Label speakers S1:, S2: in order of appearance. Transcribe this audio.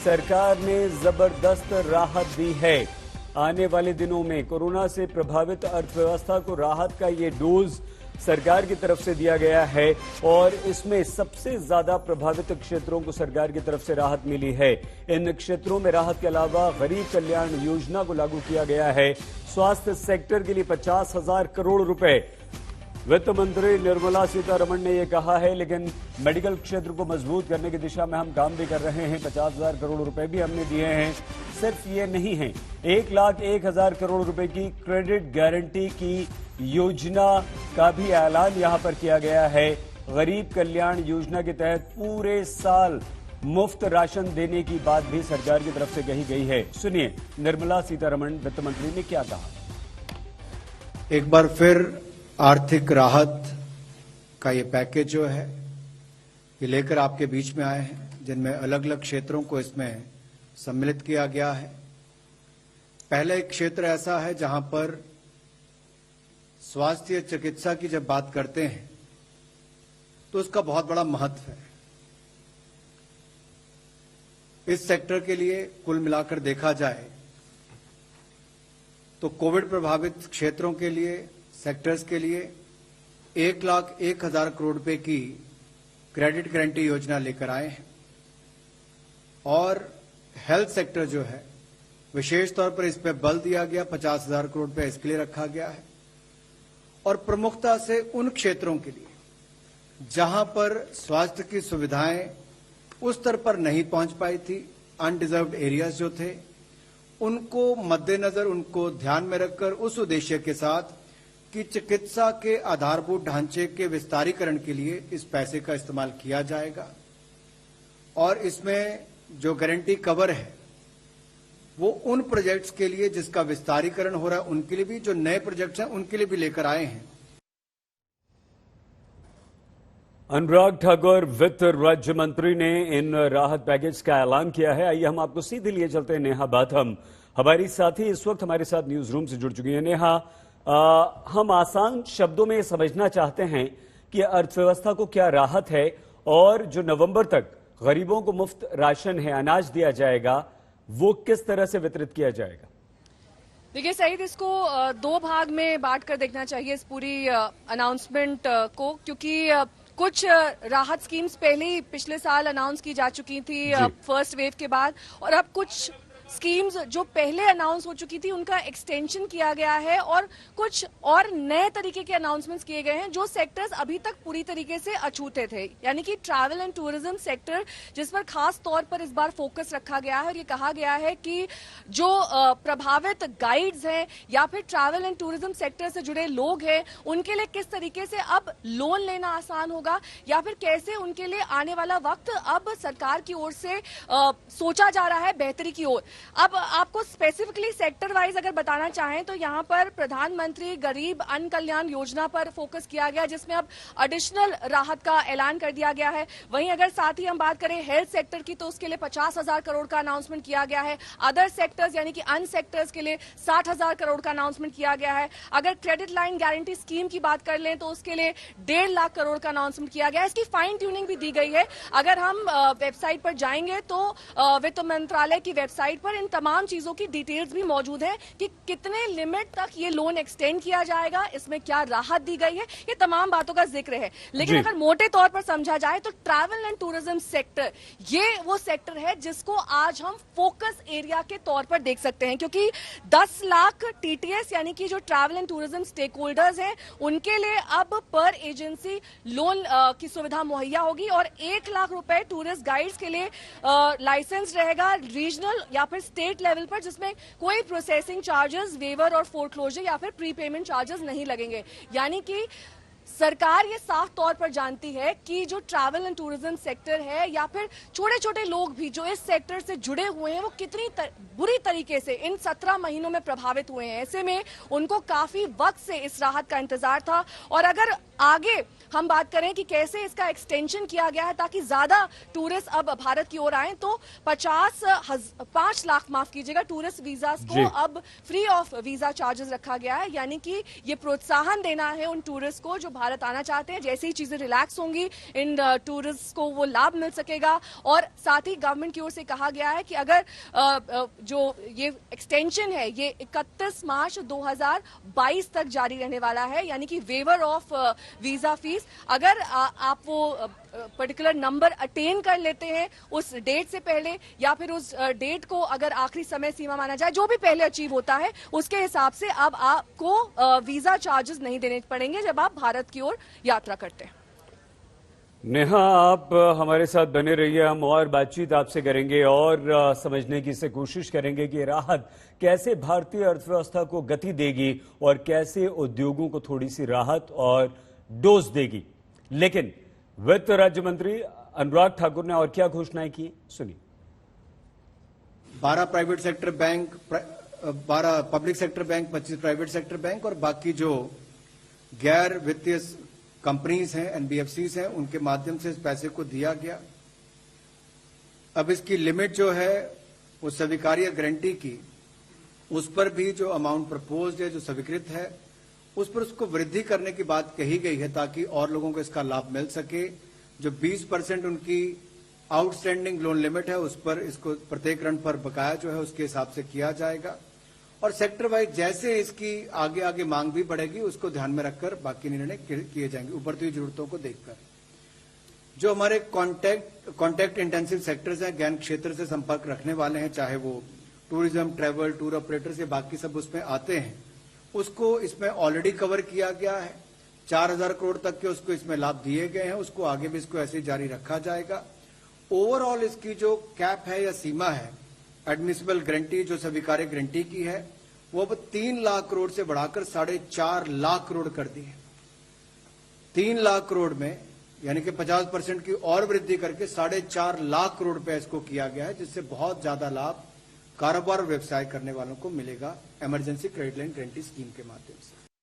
S1: सरकार ने जबरदस्त राहत दी है। आने वाले दिनों में कोरोना से प्रभावित अर्थव्यवस्था को राहत का ये डोज सरकार की तरफ से दिया गया है और इसमें सबसे ज्यादा प्रभावित क्षेत्रों को सरकार की तरफ से राहत मिली है। इन क्षेत्रों में राहत के अलावा गरीब कल्याण योजना को लागू किया गया है। स्वास्थ्य सेक्टर के लिए 50,000 करोड़ रुपए वित्त मंत्री निर्मला सीतारमण ने यह कहा है, लेकिन मेडिकल क्षेत्र को मजबूत करने की दिशा में हम काम भी कर रहे हैं। 50,000 करोड़ रुपए भी हमने दिए हैं। सिर्फ ये नहीं है, 1,01,000 करोड़ रुपए की क्रेडिट गारंटी की योजना का भी ऐलान यहां पर किया गया है। गरीब कल्याण योजना के तहत पूरे साल मुफ्त राशन देने की बात भी सरकार की तरफ से कही गई है। सुनिए निर्मला सीतारमण वित्त मंत्री ने क्या कहा।
S2: एक बार फिर आर्थिक राहत का ये पैकेज जो है ये लेकर आपके बीच में आए हैं, जिनमें अलग अलग क्षेत्रों को इसमें सम्मिलित किया गया है। पहला एक क्षेत्र ऐसा है जहां पर स्वास्थ्य चिकित्सा की जब बात करते हैं तो उसका बहुत बड़ा महत्व है। इस सेक्टर के लिए कुल मिलाकर देखा जाए तो कोविड प्रभावित क्षेत्रों के लिए, सेक्टर्स के लिए 1,01,000 करोड़ रुपए की क्रेडिट गारंटी योजना लेकर आए हैं। और हेल्थ सेक्टर जो है विशेष तौर पर इस पर बल दिया गया, 50,000 करोड़ रुपए इसके लिए रखा गया है। और प्रमुखता से उन क्षेत्रों के लिए जहां पर स्वास्थ्य की सुविधाएं उस स्तर पर नहीं पहुंच पाई थी, अनडिजर्व्ड एरियाज जो थे, उनको मद्देनजर, उनको ध्यान में रखकर उस उद्देश्य के साथ कि चिकित्सा के आधारभूत ढांचे के विस्तारीकरण के लिए इस पैसे का इस्तेमाल किया जाएगा। और इसमें जो गारंटी कवर है वो उन प्रोजेक्ट्स के लिए जिसका विस्तारीकरण हो रहा है उनके लिए भी, जो नए प्रोजेक्ट्स हैं उनके लिए भी लेकर आए हैं।
S1: अनुराग ठाकुर वित्त राज्य मंत्री ने इन राहत पैकेज का ऐलान किया है। आइए हम आपको सीधे लिए चलते हैं नेहा बाथम, हमारी साथी इस वक्त हमारे साथ न्यूज रूम से जुड़ चुकी है। नेहा, हम आसान शब्दों में समझना चाहते हैं कि अर्थव्यवस्था को क्या राहत है और जो नवंबर तक गरीबों को मुफ्त राशन है, अनाज दिया जाएगा, वो किस तरह से वितरित किया जाएगा।
S3: देखिए सईद, इसको दो भाग में बांट कर देखना चाहिए इस पूरी अनाउंसमेंट को, क्योंकि कुछ राहत स्कीम्स पहले ही पिछले साल अनाउंस की जा चुकी थी फर्स्ट वेव के बाद, और अब कुछ स्कीम्स जो पहले अनाउंस हो चुकी थी उनका एक्सटेंशन किया गया है और कुछ और नए तरीके के अनाउंसमेंट्स किए गए हैं जो सेक्टर्स अभी तक पूरी तरीके से अछूते थे। यानी कि ट्रैवल एंड टूरिज्म सेक्टर, जिस पर खास तौर पर इस बार फोकस रखा गया है और ये कहा गया है कि जो प्रभावित गाइड्स हैं या फिर ट्रैवल एंड टूरिज्म सेक्टर से जुड़े लोग हैं उनके लिए किस तरीके से अब लोन लेना आसान होगा या फिर कैसे उनके लिए आने वाला वक्त अब सरकार की ओर से सोचा जा रहा है बेहतरी की ओर। अब आपको स्पेसिफिकली सेक्टर वाइज अगर बताना चाहें तो यहाँ पर प्रधानमंत्री गरीब अन्न कल्याण योजना पर फोकस किया गया, जिसमें अब एडिशनल राहत का ऐलान कर दिया गया है। वहीं अगर साथ ही हम बात करें हेल्थ सेक्टर की तो उसके लिए 50,000 करोड़ का अनाउंसमेंट किया गया है। अदर सेक्टर्स यानी कि अन सेक्टर्स के लिए 60,000 करोड़ का अनाउंसमेंट किया गया है। अगर क्रेडिट लाइन गारंटी स्कीम की बात कर लें तो उसके लिए 1.5 लाख करोड़ का अनाउंसमेंट किया गया है। इसकी फाइन ट्यूनिंग भी दी गई है। अगर हम वेबसाइट पर जाएंगे तो वित्त मंत्रालय की वेबसाइट पर इन तमाम चीजों की डिटेल्स भी मौजूद है कि कितने लिमिट तक ये लोन एक्सटेंड किया जाएगा, इसमें क्या राहत दी गई है, ये तमाम बातों का जिक्र है। लेकिन अगर मोटे तौर पर समझा जाए तो ट्रैवल एंड टूरिज्म सेक्टर ये वो सेक्टर है जिसको आज हम फोकस एरिया के तौर पर देख सकते हैं, क्योंकि 10 लाख टीटीएस यानी कि जो travel and tourism stakeholders हैं उनके लिए अब पर एजेंसी लोन की सुविधा मुहैया होगी और 1 लाख रुपए टूरिस्ट गाइड्स के लिए लाइसेंस रहेगा रीजनल या फिर स्टेट लेवल पर, जिसमें कोई प्रोसेसिंग चार्जेस, वेवर और फोरक्लोजर या फिर प्रीपेमेंट चार्जेस नहीं लगेंगे। यानी कि सरकार ये साफ तौर पर जानती है कि जो ट्रैवल एंड टूरिज्म सेक्टर है या फिर छोटे छोटे लोग भी जो इस सेक्टर से जुड़े हुए हैं वो कितनी बुरी तरीके से इन 17 महीनों में प्रभावित हुए हैं। ऐसे में उनको काफी वक्त से इस राहत का इंतजार था और अगर आगे हम बात करें कि कैसे इसका एक्सटेंशन किया गया है ताकि ज्यादा टूरिस्ट अब भारत की ओर आए, तो 5 लाख माफ कीजिएगा टूरिस्ट वीजास को अब फ्री ऑफ वीजा चार्जेस रखा गया है। यानी कि ये प्रोत्साहन देना है उन टूरिस्ट को जो भारत आना चाहते हैं, जैसे ही चीजें रिलैक्स होंगी इन टूरिस्ट को वो लाभ मिल सकेगा। और साथ ही गवर्नमेंट की ओर से कहा गया है कि अगर जो ये एक्सटेंशन है ये 31 मार्च 2022 तक जारी रहने वाला है, यानी कि वेवर ऑफ वीजा फीस। अगर आप वो पर्टिकुलर नंबर अटेन कर लेते हैं उस डेट से पहले, या फिर उस डेट को अगर आखिरी समय सीमा माना जाए, जो भी पहले अचीव होता है उसके हिसाब से अब आपको वीजा चार्जेस नहीं देने पड़ेंगे जब आप भारत की ओर यात्रा करते हैं।
S1: नेहा, आप हमारे साथ बने रहिए, हम और बातचीत आपसे करेंगे और समझने की से कोशिश करेंगे कि राहत कैसे भारतीय अर्थव्यवस्था को गति देगी और कैसे उद्योगों को थोड़ी सी राहत और डोज देगी। लेकिन वित्त राज्य मंत्री अनुराग ठाकुर ने और क्या घोषणाएं की, सुनिए।
S2: 12 private sector bank, 12 public sector bank, 25 private sector bank और बाकी जो गैर वित्तीय कंपनीज हैं, एनबीएफसीज हैं, उनके माध्यम से इस पैसे को दिया गया। अब इसकी लिमिट जो है वो स्वीकार्य गारंटी की, उस पर भी जो अमाउंट प्रपोज्ड है, जो स्वीकृत है, उस पर उसको वृद्धि करने की बात कही गई है ताकि और लोगों को इसका लाभ मिल सके। जो 20% उनकी आउटस्टैंडिंग लोन लिमिट है उस पर इसको प्रत्येक ऋण पर बकाया जो है उसके हिसाब से किया जाएगा। और सेक्टर वाइज जैसे इसकी आगे आगे मांग भी बढ़ेगी उसको ध्यान में रखकर बाकी निर्णय किए जाएंगे उभरती हुई जरूरतों को देखकर। जो हमारे कॉन्टैक्ट इंटेंसिव सेक्टर्स हैं, ज्ञान क्षेत्र से संपर्क रखने वाले हैं, चाहे वो टूरिज्म, ट्रैवल, टूर ऑपरेटर्स, ये बाकी सब उसमें आते हैं, उसको इसमें ऑलरेडी कवर किया गया है। 4000 करोड़ तक के उसको इसमें लाभ दिए गए हैं, उसको आगे भी इसको ऐसे ही जारी रखा जाएगा। ओवरऑल इसकी जो कैप है या सीमा है एडमिसिबल गारंटी, जो स्वीकार्य गारंटी की है, वो अब 3 लाख करोड़ से बढ़ाकर 4.5 लाख करोड़ कर दी है। 3 लाख करोड़ में यानी कि 50% की और वृद्धि करके 4.5 लाख करोड़ रुपए इसको किया गया है, जिससे बहुत ज्यादा लाभ कारोबार और व्यवसाय करने वालों को मिलेगा emergency credit line guarantee scheme के माध्यम से।